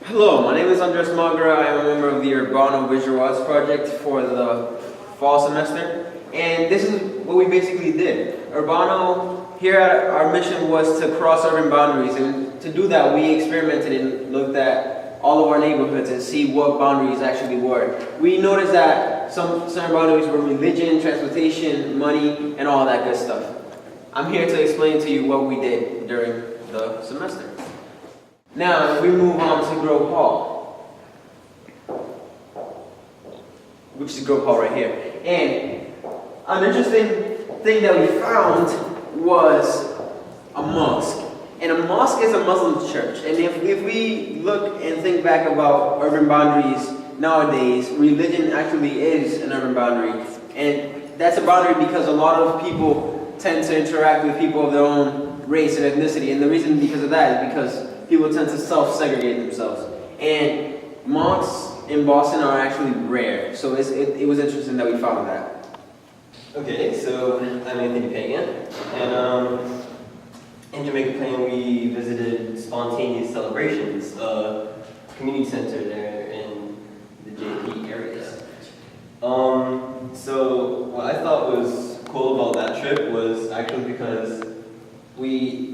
Hello, my name is Andres Magra. I am a member of the Urbano Visual Arts Project for the fall semester. And this is what we basically did. Urbano, here our mission was to cross urban boundaries. And to do that, we experimented and looked at all of our neighborhoods and see what boundaries actually were. We noticed that some boundaries were religion, transportation, money, and all that good stuff. I'm here to explain to you what we did during the semester. Now, if we move on to Grove Hall, which is Grove Hall right here. And an interesting thing that we found was a mosque. And a mosque is a Muslim church. And if we look and think back about urban boundaries nowadays, religion actually is an urban boundary. And that's a boundary because a lot of people tend to interact with people of their own race and ethnicity. And the reason because of that is because people tend to self-segregate themselves. And mosques in Boston are actually rare. So it was interesting that we found that. Okay, so I'm Anthony Pagan, and in Jamaica Plain we visited Spontaneous Celebrations, a community center there in the JP area. So what I thought was cool about that trip was actually because we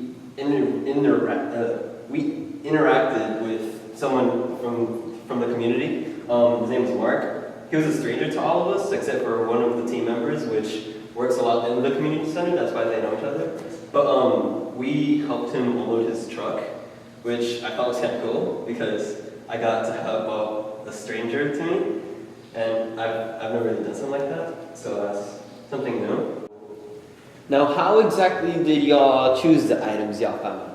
interacted with someone from the community. His name was Mark. He was a stranger to all of us, except for one of the team members, which works a lot in the community center. That's why they know each other. But we helped him unload his truck, which I thought was kind of cool because I got to help a stranger to me, and I've never really done something like that. So that's something new. Now, how exactly did y'all choose the items y'all found?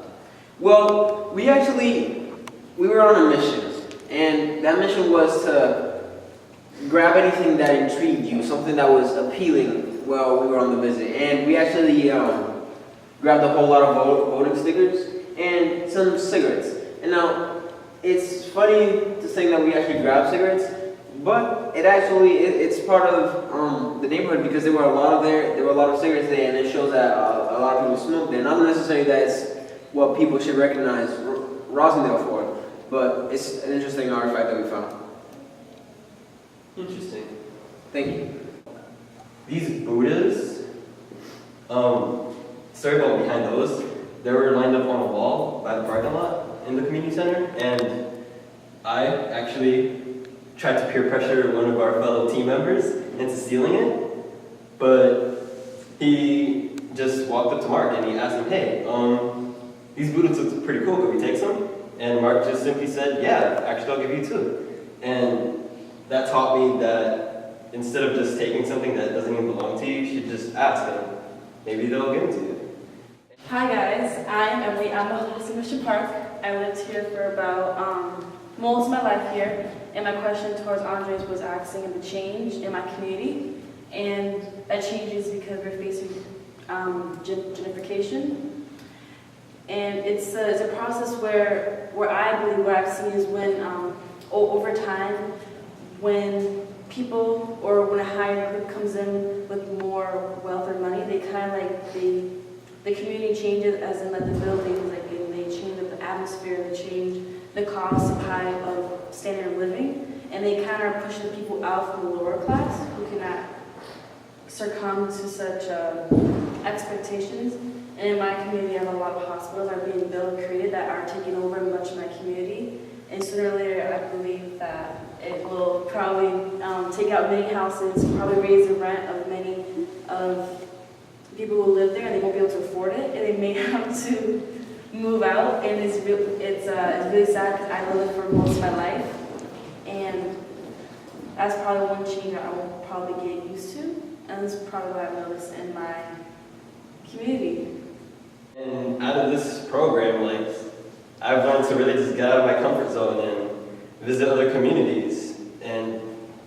Well, we were on a mission. And that mission was to grab anything that intrigued you, something that was appealing while we were on the visit. And we actually grabbed a whole lot of voting stickers and some cigarettes. And now, it's funny to say that we actually grabbed cigarettes, but it's part of the neighborhood because there were a lot of cigarettes there, and it shows that a lot of people smoke there. Not necessarily that it's what people should recognize Rosendale for, but it's an interesting artifact that we found. Interesting. Thank you. These Buddhas, story about behind those, they were lined up on a wall by the parking lot in the community center, and I actually tried to peer pressure one of our fellow team members into stealing it, but he just walked up to Mark and he asked him, hey, these Buddhas look pretty cool, could we take some? And Mark just simply said, yeah, actually I'll give you two. And that taught me that instead of just taking something that doesn't even belong to you, you should just ask them. Maybe they'll give it to you. Hi guys, I'm Emily. I'm the host of Mission Park. I lived here for about most of my life here. And my question towards Andres was asking him the change in my community. And that change is because we're facing gentrification. And it's a process where I believe what I've seen is when over time, when people or when a higher group comes in with more wealth or money, they kind of like the community changes, as in like the buildings, like they change the atmosphere, they change the cost of standard of living, and they kind of push the people out from the lower class who cannot succumb to such expectations. And in my community, I have a lot of hospitals that are being built and created that are taking over much of my community. And sooner or later, I believe that it will probably take out many houses, probably raise the rent of many of people who live there, and they won't be able to afford it, and they may have to move out. And it's really sad because I lived it for most of my life, and that's probably one change that I will probably get used to, and that's probably what I've noticed in my community. And out of this program, like, I've learned to really just get out of my comfort zone and visit other communities and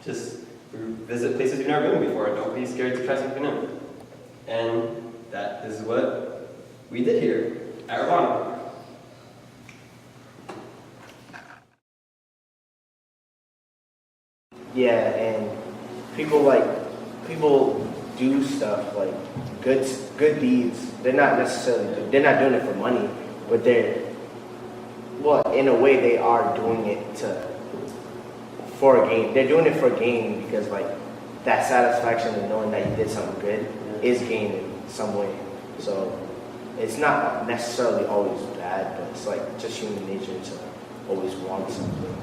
just visit places you've never been before. Don't be scared to try something new. And that is what we did here at Urbano. Yeah, and people do stuff like good deeds. They're not doing it for money, but well, in a way, they are doing it for a gain. They're doing it for gain because like that satisfaction of knowing that you did something good is gain in some way. So it's not necessarily always bad, but it's like just human nature to always want something.